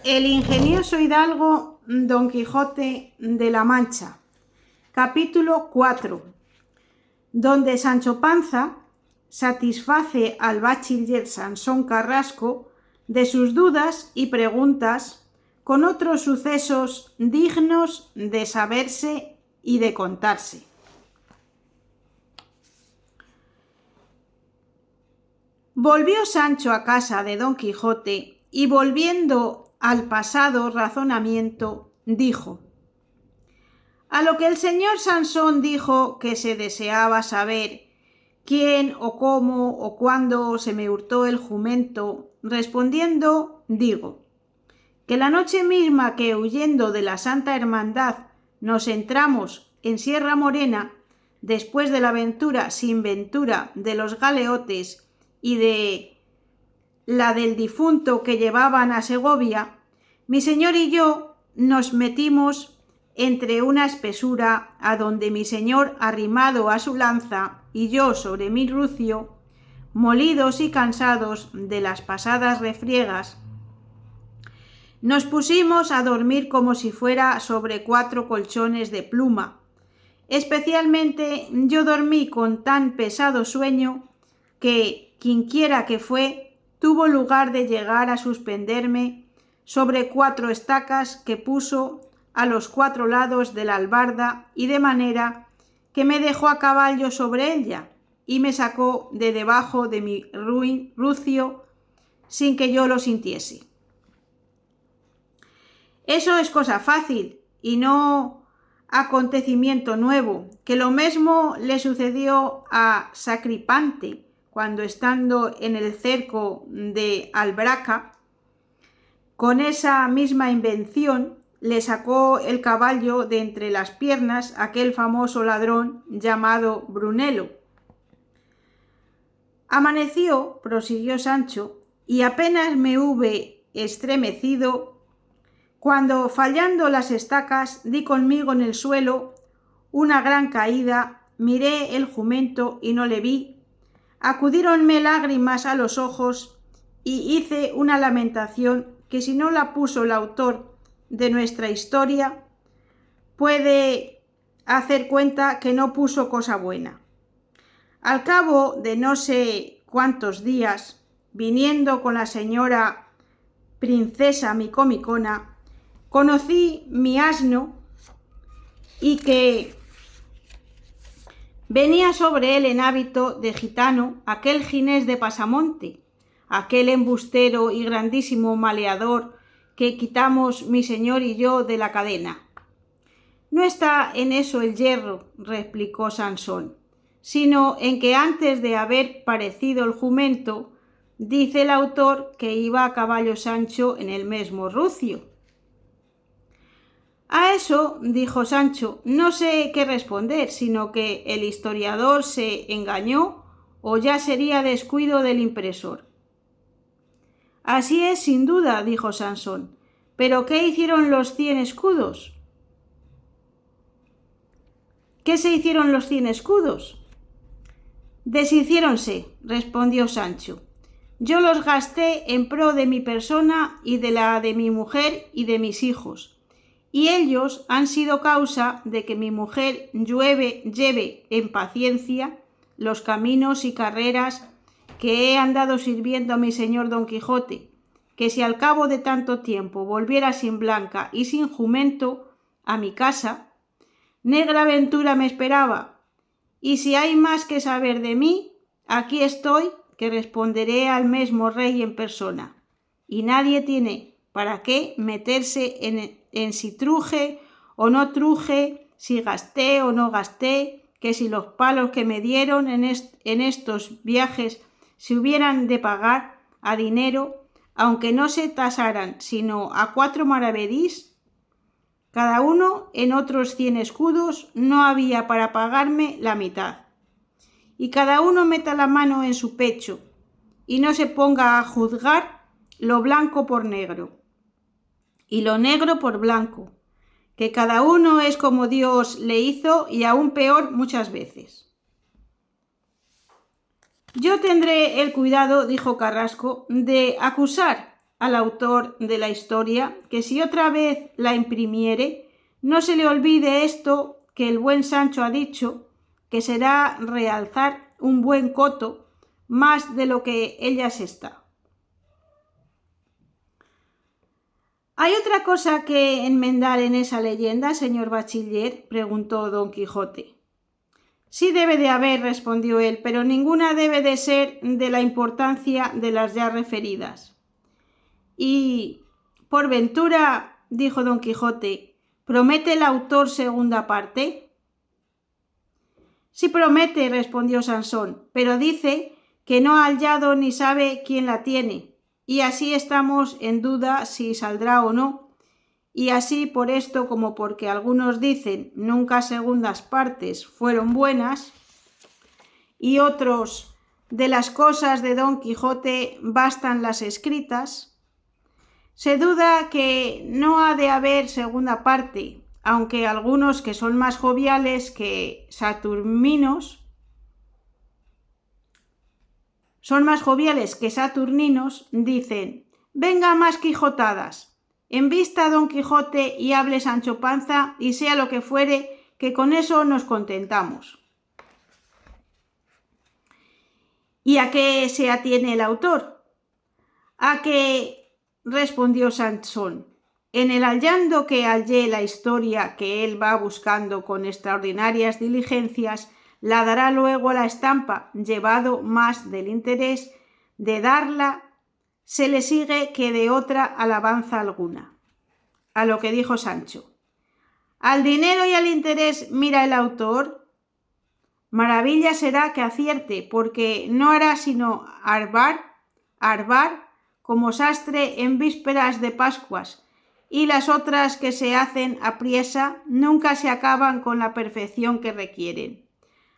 El ingenioso hidalgo Don Quijote de la Mancha. Capítulo 4, donde Sancho Panza satisface al bachiller Sansón Carrasco de sus dudas y preguntas con otros sucesos dignos de saberse y de contarse. Volvió Sancho a casa de Don Quijote y, volviendo al pasado razonamiento, dijo: a lo que el señor Sansón dijo que se deseaba saber quién o cómo o cuándo se me hurtó el jumento, respondiendo, digo que la noche misma que, huyendo de la Santa Hermandad, nos entramos en Sierra Morena, después de la aventura sin ventura de los galeotes y de la del difunto que llevaban a Segovia, mi señor y yo nos metimos entre una espesura, a donde mi señor, arrimado a su lanza, y yo sobre mi rucio, molidos y cansados de las pasadas refriegas, nos pusimos a dormir como si fuera sobre 4 colchones de pluma. Especialmente yo dormí con tan pesado sueño que, quienquiera que fue, tuvo lugar de llegar a suspenderme sobre 4 estacas que puso a los 4 lados de la albarda, y de manera que me dejó a caballo sobre ella y me sacó de debajo de mi rucio sin que yo lo sintiese. Eso es cosa fácil y no acontecimiento nuevo, que lo mismo le sucedió a Sacripante cuando, estando en el cerco de Albraca, con esa misma invención le sacó el caballo de entre las piernas aquel famoso ladrón llamado Brunelo. Amaneció, prosiguió Sancho, y apenas me hube estremecido, cuando, fallando las estacas, di conmigo en el suelo una gran caída, miré el jumento y no le vi, acudíronme lágrimas a los ojos y hice una lamentación que, si no la puso el autor de nuestra historia, puede hacer cuenta que no puso cosa buena. Al cabo de no sé cuántos días, viniendo con la señora princesa Micomicona, conocí mi asno y que venía sobre él en hábito de gitano aquel Ginés de Pasamonte, aquel embustero y grandísimo maleador que quitamos mi señor y yo de la cadena. No está en eso el yerro, replicó Sansón, sino en que antes de haber parecido el jumento, dice el autor que iba a caballo Sancho en el mesmo rucio. A eso, dijo Sancho, no sé qué responder, sino que el historiador se engañó o ya sería descuido del impresor. Así es, sin duda, dijo Sansón. ¿Pero qué hicieron los 100 escudos? ¿Qué se hicieron los 100 escudos? Deshiciéronse, respondió Sancho. Yo los gasté en pro de mi persona y de la de mi mujer y de mis hijos, y ellos han sido causa de que mi mujer lleve en paciencia los caminos y carreras que he andado sirviendo a mi señor Don Quijote, que si al cabo de tanto tiempo volviera sin blanca y sin jumento a mi casa, negra aventura me esperaba, y si hay más que saber de mí, aquí estoy, que responderé al mesmo rey en persona, y nadie tiene para qué meterse en si truje o no truje, si gasté o no gasté, que si los palos que me dieron en estos viajes se hubieran de pagar a dinero, aunque no se tasaran sino a 4 maravedís, cada uno en otros 100 escudos no había para pagarme la mitad. Y cada uno meta la mano en su pecho y no se ponga a juzgar lo blanco por negro y lo negro por blanco, que cada uno es como Dios le hizo y aún peor muchas veces. Yo tendré el cuidado, dijo Carrasco, de acusar al autor de la historia que si otra vez la imprimiere, no se le olvide esto que el buen Sancho ha dicho, que será realzar un buen coto más de lo que ella se está. ¿Hay otra cosa que enmendar en esa leyenda, señor bachiller?, preguntó don Quijote. Sí debe de haber, respondió él, pero ninguna debe de ser de la importancia de las ya referidas. Y, por ventura, dijo don Quijote, ¿promete el autor segunda parte? Sí promete, respondió Sansón, pero dice que no ha hallado ni sabe quién la tiene, y así estamos en duda si saldrá o no, y así por esto como porque algunos dicen nunca segundas partes fueron buenas, y otros de las cosas de don Quijote bastan las escritas, se duda que no ha de haber segunda parte, aunque algunos que son más joviales que saturninos dicen, venga más quijotadas, envista a don Quijote y hable Sancho Panza y sea lo que fuere, que con eso nos contentamos. ¿Y a qué se atiene el autor? ¿A qué? Respondió Sansón. En el hallando que hallé la historia que él va buscando con extraordinarias diligencias, la dará luego a la estampa, llevado más del interés de darla, se le sigue que de otra alabanza alguna. A lo que dijo Sancho, ¿al dinero y al interés mira el autor? Maravilla será que acierte, porque no hará sino arbar como sastre en vísperas de Pascuas, y las otras que se hacen apriesa nunca se acaban con la perfección que requieren.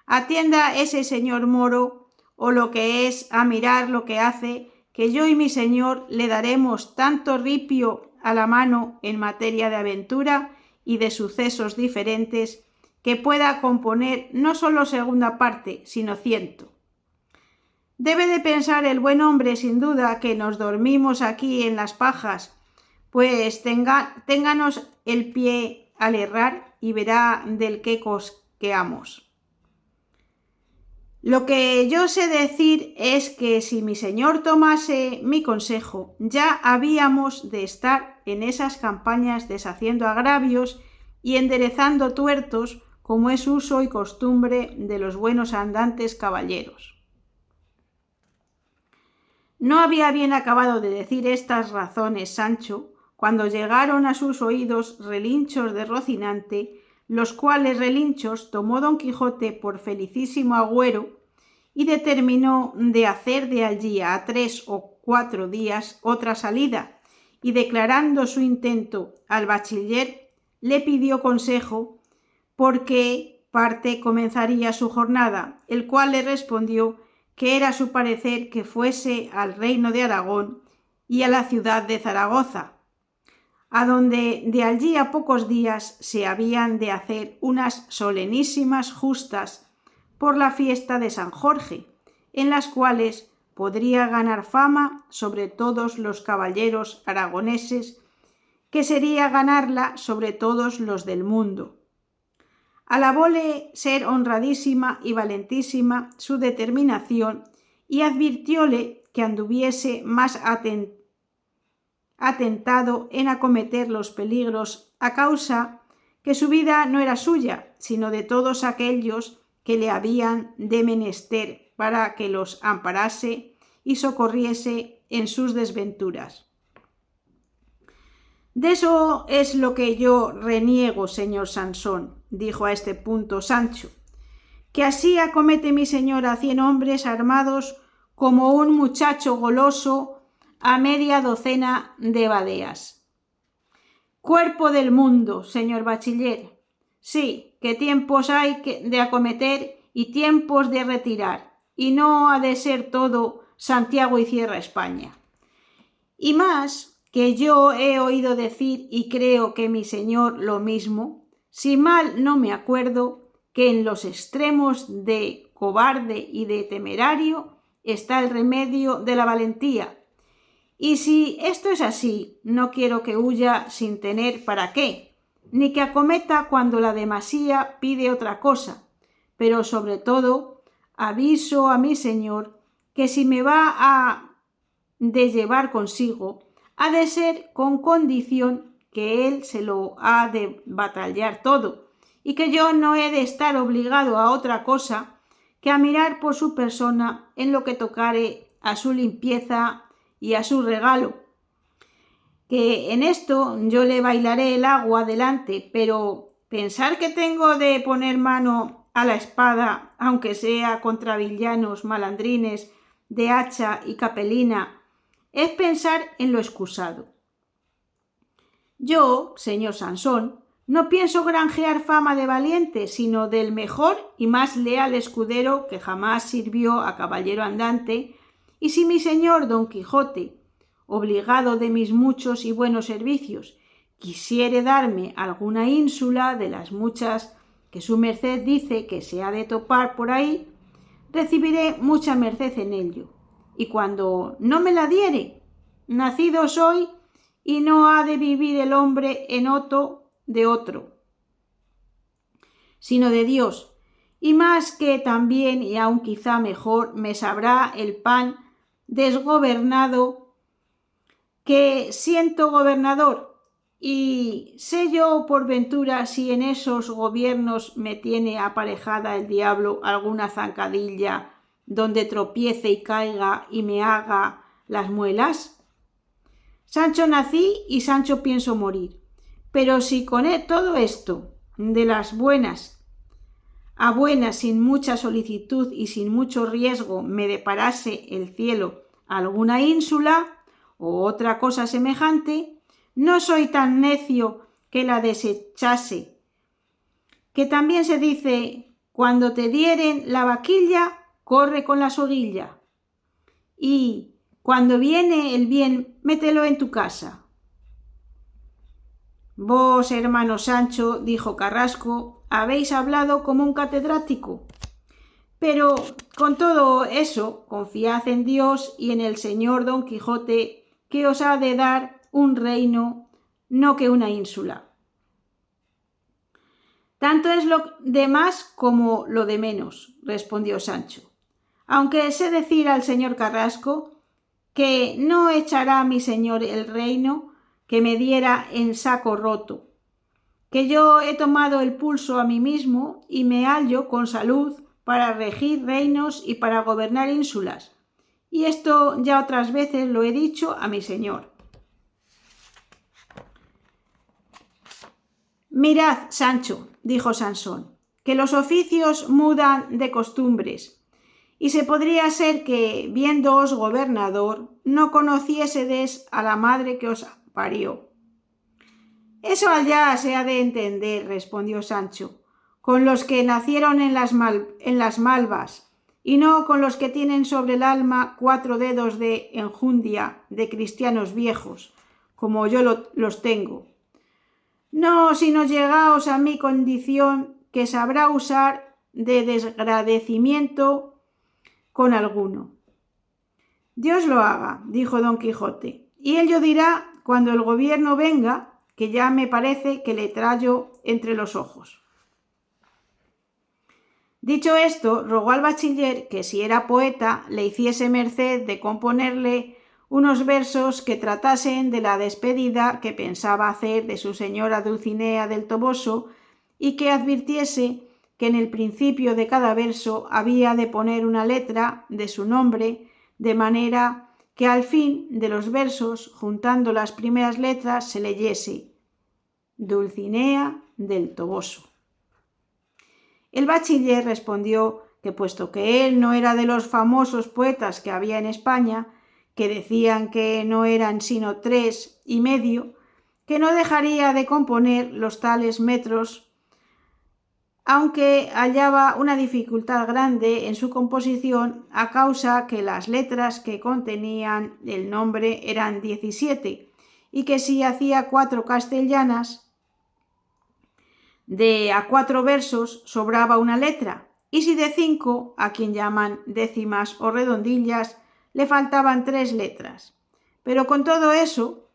Atienda ese señor moro, o lo que es a mirar lo que hace, que yo y mi señor le daremos tanto ripio a la mano en materia de aventura y de sucesos diferentes, que pueda componer no solo segunda parte, sino 100. Debe de pensar el buen hombre sin duda que nos dormimos aquí en las pajas, pues ténganos el pie al errar y verá del qué cosqueamos. Lo que yo sé decir es que si mi señor tomase mi consejo, ya habíamos de estar en esas campañas deshaciendo agravios y enderezando tuertos, como es uso y costumbre de los buenos andantes caballeros. No había bien acabado de decir estas razones Sancho, cuando llegaron a sus oídos relinchos de Rocinante, los cuales relinchos tomó don Quijote por felicísimo agüero y determinó de hacer de allí a 3 o 4 días otra salida, y declarando su intento al bachiller, le pidió consejo por qué parte comenzaría su jornada, el cual le respondió que era su parecer que fuese al reino de Aragón y a la ciudad de Zaragoza, a donde de allí a pocos días se habían de hacer unas solenísimas justas por la fiesta de San Jorge, en las cuales podría ganar fama sobre todos los caballeros aragoneses, que sería ganarla sobre todos los del mundo. Alabóle ser honradísima y valentísima su determinación y advirtióle que anduviese más atentado en acometer los peligros a causa que su vida no era suya, sino de todos aquellos que le habían de menester para que los amparase y socorriese en sus desventuras. De eso es lo que yo reniego, señor Sansón, dijo a este punto Sancho, que así acomete mi señor a 100 hombres armados como un muchacho goloso a media docena de badeas. Cuerpo del mundo, señor bachiller. Sí, que tiempos hay de acometer y tiempos de retirar, y no ha de ser todo Santiago y Cierra España. Y más que yo he oído decir, y creo que mi señor lo mismo, si mal no me acuerdo, que en los extremos de cobarde y de temerario está el remedio de la valentía, Y si esto es así, no quiero que huya sin tener para qué, ni que acometa cuando la demasía pide otra cosa, pero sobre todo aviso a mi señor que si me va de llevar consigo, ha de ser con condición que él se lo ha de batallar todo, y que yo no he de estar obligado a otra cosa que a mirar por su persona en lo que tocare a su limpieza y a su regalo. Que en esto yo le bailaré el agua delante, pero pensar que tengo de poner mano a la espada, aunque sea contra villanos, malandrines, de hacha y capelina, es pensar en lo excusado. Yo, señor Sansón, no pienso granjear fama de valiente, sino del mejor y más leal escudero que jamás sirvió a caballero andante, y si mi señor Don Quijote, obligado de mis muchos y buenos servicios, quisiere darme alguna ínsula de las muchas que su merced dice que se ha de topar por ahí, recibiré mucha merced en ello. Y cuando no me la diere, nacido soy y no ha de vivir el hombre en hoto de otro, sino de Dios, y más que también y aun quizá mejor me sabrá el pan desgobernado que siento gobernador, y sé yo por ventura si en esos gobiernos me tiene aparejada el diablo alguna zancadilla donde tropiece y caiga y me haga las muelas. Sancho nací y Sancho pienso morir, pero si con todo esto de las buenas a buenas sin mucha solicitud y sin mucho riesgo me deparase el cielo alguna ínsula o otra cosa semejante, no soy tan necio que la desechase. Que también se dice, cuando te dieren la vaquilla, corre con la soguilla. Y cuando viene el bien, mételo en tu casa. Vos, hermano Sancho, dijo Carrasco, habéis hablado como un catedrático. Pero con todo eso, confiad en Dios y en el señor Don Quijote, que os ha de dar un reino, no que una ínsula. Tanto es lo de más como lo de menos, respondió Sancho. Aunque sé decir al señor Carrasco que no echará mi señor el reino que me diera en saco roto, que yo he tomado el pulso a mí mismo y me hallo con salud para regir reinos y para gobernar ínsulas, y esto ya otras veces lo he dicho a mi señor. Mirad, Sancho, dijo Sansón, que los oficios mudan de costumbres, y se podría ser que, viéndoos gobernador, no conociésedes a la madre que os parió. Eso allá se ha de entender, respondió Sancho, con los que nacieron en las malvas, y no con los que tienen sobre el alma 4 dedos de enjundia de cristianos viejos, como yo los tengo. No, sino llegaos a mi condición, que sabrá usar de desagradecimiento con alguno. Dios lo haga, dijo Don Quijote, y ello dirá cuando el gobierno venga, que ya me parece que le traigo entre los ojos. Dicho esto, rogó al bachiller que si era poeta le hiciese merced de componerle unos versos que tratasen de la despedida que pensaba hacer de su señora Dulcinea del Toboso y que advirtiese que en el principio de cada verso había de poner una letra de su nombre, de manera que al fin de los versos, juntando las primeras letras, se leyese Dulcinea del Toboso. El bachiller respondió que puesto que él no era de los famosos poetas que había en España, que decían que no eran sino 3 y medio, que no dejaría de componer los tales metros, aunque hallaba una dificultad grande en su composición a causa que las letras que contenían el nombre eran 17, y que si hacía 4 castellanas de a 4 versos sobraba una letra, y si de 5, a quien llaman décimas o redondillas, le faltaban 3 letras. pero con todo eso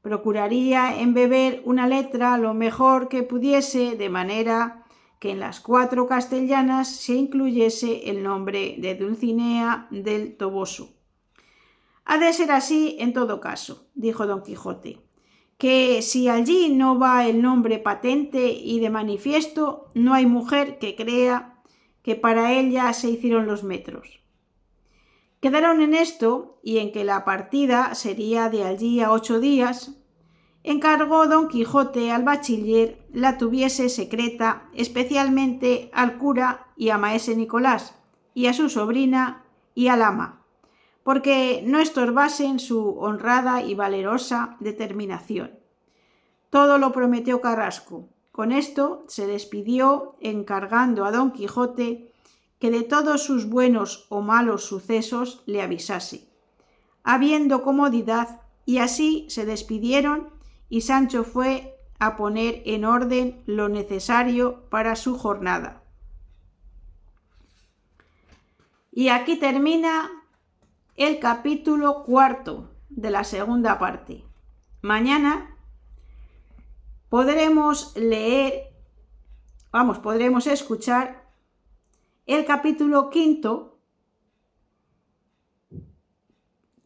procuraría embeber una letra lo mejor que pudiese, de manera que en las 4 castellanas se incluyese el nombre de Dulcinea del Toboso. Ha de ser así en todo caso, dijo Don Quijote, que si allí no va el nombre patente y de manifiesto, no hay mujer que crea que para ella se hicieron los metros. Quedaron en esto y en que la partida sería de allí a 8 días. Encargó Don Quijote al bachiller la tuviese secreta, especialmente al cura y a maese Nicolás, y a su sobrina y al ama, porque no estorbasen su honrada y valerosa determinación. Todo lo prometió Carrasco. Con esto se despidió, encargando a Don Quijote que de todos sus buenos o malos sucesos le avisase, habiendo comodidad, y así se despidieron, y Sancho fue a poner en orden lo necesario para su jornada. Y aquí termina el capítulo 4 de la segunda parte. Mañana podremos escuchar el capítulo 5,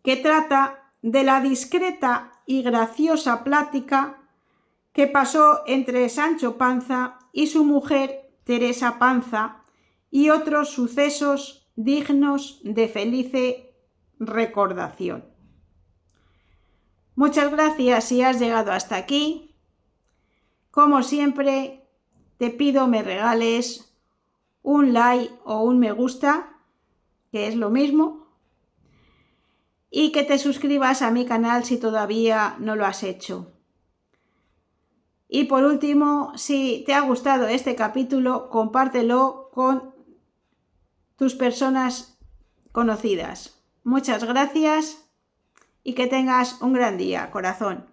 que trata de la discreta y graciosa plática que pasó entre Sancho Panza y su mujer Teresa Panza y otros sucesos dignos de felice recordación. Muchas gracias si has llegado hasta aquí. Como siempre, te pido me regales un like o un me gusta, que es lo mismo, y que te suscribas a mi canal si todavía no lo has hecho. Y por último, si te ha gustado este capítulo, compártelo con tus personas conocidas. Muchas gracias y que tengas un gran día, corazón.